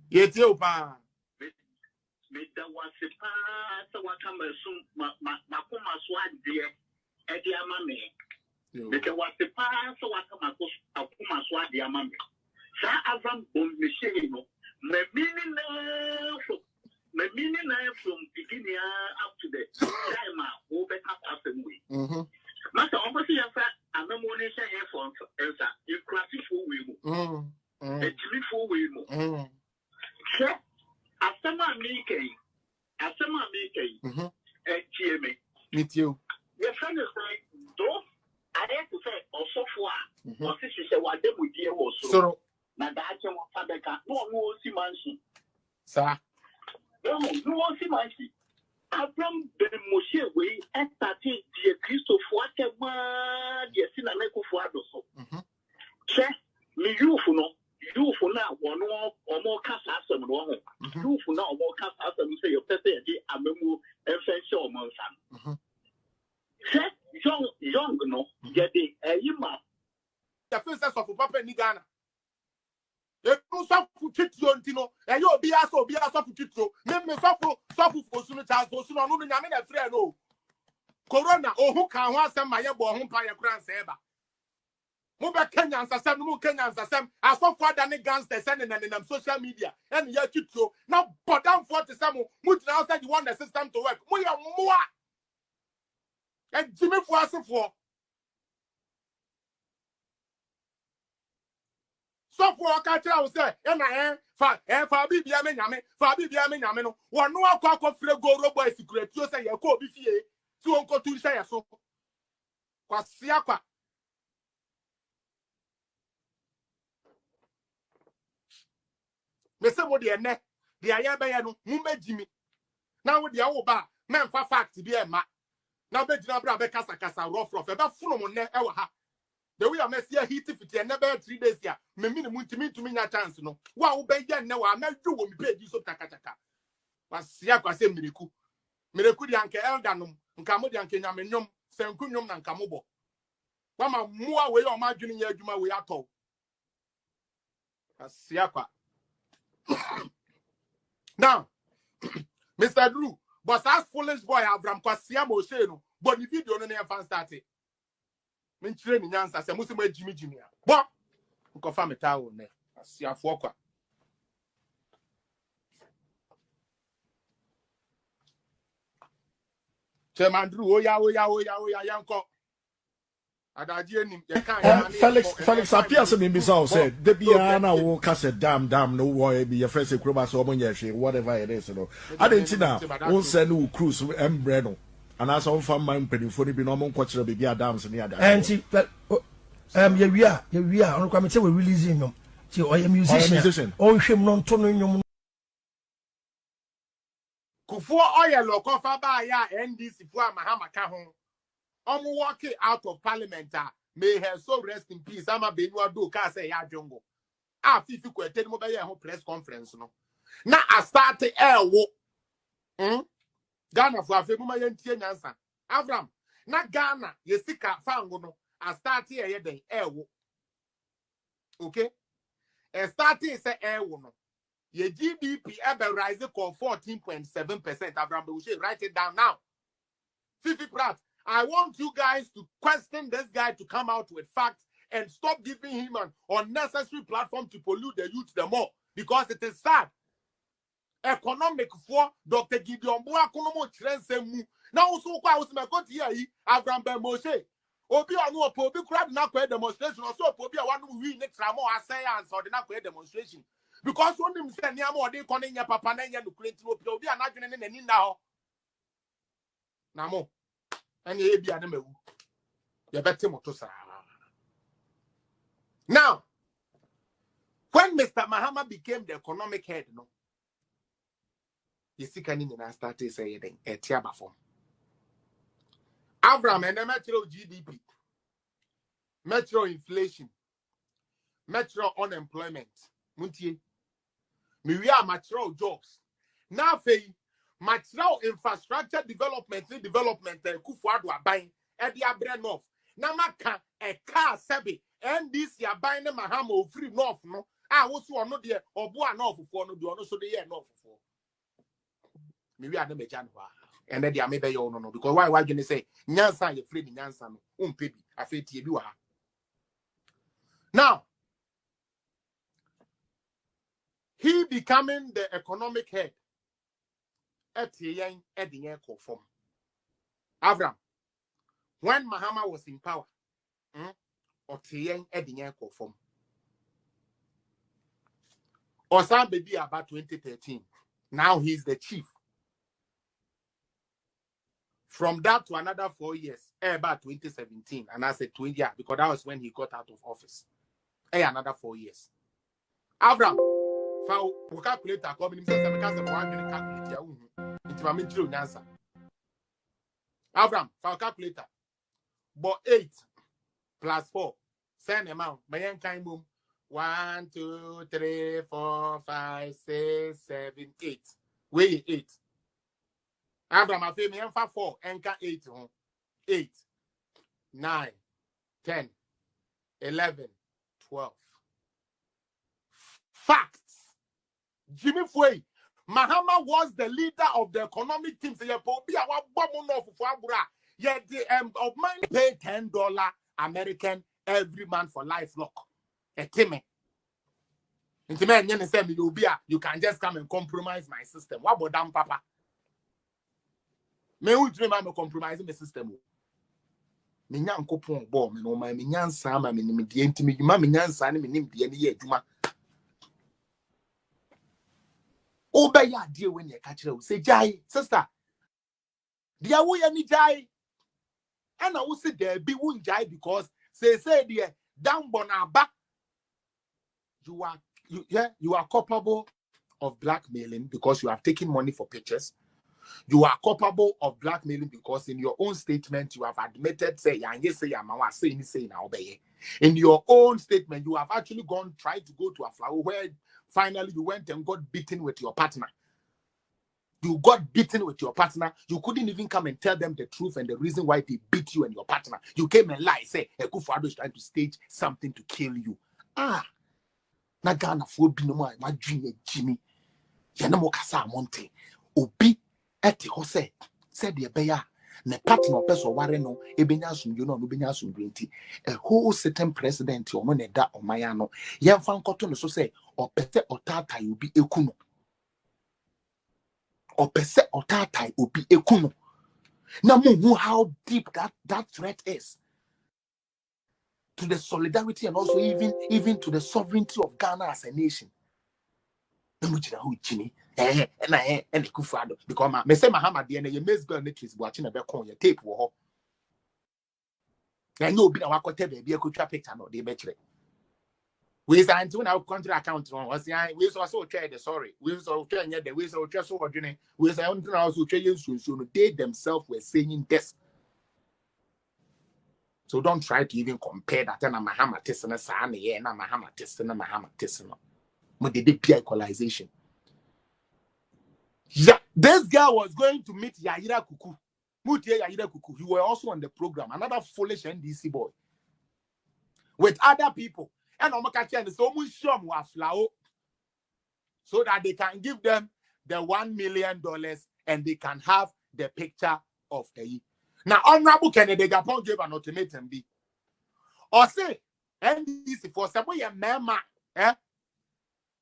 Yet you pa. Meda wase pa sa waka masu makoma so ade e de ama me. Meda wase pa sa waka makoma so ade ama me. Sa Avram Bombishe no me meaning from beginning up to the time we be up assembly. Master almost ya fa amamone sha here for elsa you crazy for we mo. E timi for we mo. Asama mike. TMA. Meet you. Your friend is like, though, I have to say, also for what she said, what they would deal was so. Now that's your father can't no see mansion. Sir. No see mansion. Abram the Moshe way and started the Christopher whatever the Sinameko for so. Check me you for no. You for now, one or more cast as some wrong. You for now, more cast as some say your pet, a memo, and show monson. Set young, no, get the Yima. The first of Papa Nigana. If you suffer to Tino, and you'll be also be a suffer to name me suffer for soon as so soon on Yamina Freno. Corona, or who can want some my elbow home by a grand saber. Move Kenyans as some more Kenyans as some as so far than the guns they sending in them social media and yet you so now but down for the some which outside you want the system to work. More and Jimmy for us for so for a catcher I will say for BBM no one no aqua go robo secret you say your co BFA to uncle to say so Kwasiakwa. Me say mo de ene de aye be ye no mu magimi na wo de awo ba men fa fact bi e ma na be gina bra be kasa rough e be funu mo ne e wa ha the way I mess here heat fit e ne be 3 days ya me mini mu ntimi nya chance no wa wo be ye ne wa amaju wo mi page so takataka wasia kwase miriku de anke elder nom nka mo de anke nyame nyom senku nyom na nka mo bo wa ma muwa we o ma dwene nya adwuma we atọ wasia kwa. Now, Mr. Drew, but as foolish boy Avram Kwasia Moshe no, but the video no never fan started. Men training answer say musi me Jimmy. But confirm it out ne. Asia fokwa. Chairman Drew, oya yanko. Felix appears to me bizarre said the Biana will cast a damn no war be your first acrobat or whatever it is. I didn't see now. Won't send no cruise and Breno. And as all from my penny for the normal quarter be a dams near that. And see, we are on committee we're releasing them. See, I am musician. Oh, him non toning. Kufu oil loco faba ya NDC for Mahama Kahon. Walking out of parliament, may her soul rest in peace. I'm a Benua do can say ya jungle. If you could tell me about your press conference, no. Now I started Ghana for a few moments answer. Avram, not Ghana, you see, found no. I started here then okay? And starting say no. Your GDP ever rising for 14.7%. Avram, we should write it down now. Fifi Pratt. I want you guys to question this guy to come out with facts and stop giving him an unnecessary platform to pollute the youth the more because it is sad. Economic for Dr. Gideon Boakonomo Trensemu. Now also I was my country here, Avram Ben Moshe. Obi anu obi crowd na kwa demonstration or so obi one we next ramo ascience or the na kwa demonstration because one him say niam or dey kono nya papa na nya no klenti obi anadwene ne nani na ho. Na mo and ye be an you better motor. Now, when Mr. Mahama became the economic head, no, you see, can you start saying a tiaba form? Avram and the metro GDP, metro inflation, metro unemployment, Muntie, we are metro jobs. Now, material infrastructure development Kufuadu are buying at the Abre North. Namaka a car sebi and this ya buying the Mahamo free north no What's one no dear or boy no for no do no so the year no for. Maybe I never jan and then they are maybe you no because why you say Nyansa you free Nyansa no baby I feel you. Now he becoming the economic head at the end form. Avram, when Mahama was in power, or Tien Edinyan form. Osam baby about 2013. Now he's the chief. From that to another 4 years, about 2017, and I said 20 years because that was when he got out of office. Another 4 years. Avram, for calculator, coming himself, because of one calculator, into my mental answer. Avram, for calculator, but 8 plus 4, same amount. My kind boom. 1, 2, 3, 4, 5, 6, 7, 8. Wait, 8. Abraham, I feel me 4, anchor 8, 8, 9, 10, 11, 12. Facts. Jimmy Fway, Mahama was the leader of the economic team. So you be our bomb for Abura. Yet the of mine pay $10 American every month for life lock. A timmy. You can just come and compromise my system. What about damn papa? Me who dream I'm compromising the system. Me nyan kopon bo me no my me nyan sa ma me nim de ntimi djuma me nyan sa ne me nim de ne ye djuma. Oba ya de we ne ka kire wo say jai sister. Dia wo ya ni jai. Ana wo se there be won jai because say there down bonaba. You are culpable of blackmailing because you have taken money for pictures. You are culpable of blackmailing because in your own statement you have admitted say in your own statement you have actually tried to go to a flower where finally you went and got beaten with your partner. You got beaten with your partner. You couldn't even come and tell them the truth and the reason why they beat you and your partner. You came and lied, say Akufo-Addo is trying to stage something to kill you. Na Ghana for bi no ma dream Jimmy. Ya na mo kasa amonte. Obi ete ho say de be ya na partner person ware no ebenya asumdwo no obenya asumdwo nti a whole certain president o mo na da omaya no yemfa nkoto no so say opese otatai obi ekuno. Opese otatai obi ekuno. Na mo how deep that threat is to the solidarity and also even to the sovereignty of Ghana as a nation. Jimmy, and Akufo-Addo because me say Mahama de na ye mesbel netris watching a becon your tape wo. And no be na wakote be akotwa picture no de be kire. We say until now country account on was we so trade sorry. We so trade the we so trade so odwene. We say until now so trade so no they themselves were saying this. So don't try to even compare that na Mahama tesana sa na ye na Mahama tesana. But they did peer equalization. Yeah, this guy was going to meet Yahira Kuku. Mutie Yahira Kuku. He was also on the program. Another foolish NDC boy. With other people. And Omakachi and so much so that they can give them the $1 million and they can have the picture of the. Now, Honorable Kennedy Gapon gave an ultimatum. Or say, NDC for some way, mama,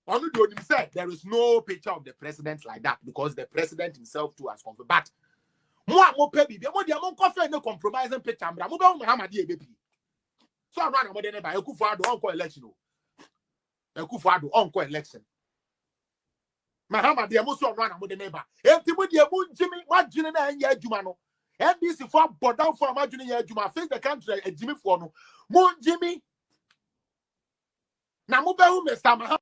only do himself. There is no picture of the president like that because the president himself too has confirmed. But more baby, the more coffee no compromising picture. I'm baby. So I'm not going to buy Akufo-Addo uncle election. Akufo-Addo uncle election. Mahama, the most run with the neighbor. Empty with the moon, Jimmy, what Jimmy and Yajumano. NDC for but down for my junior Yajuma face the country and Jimmy for no moon Jimmy. Now, Mr. Mahama.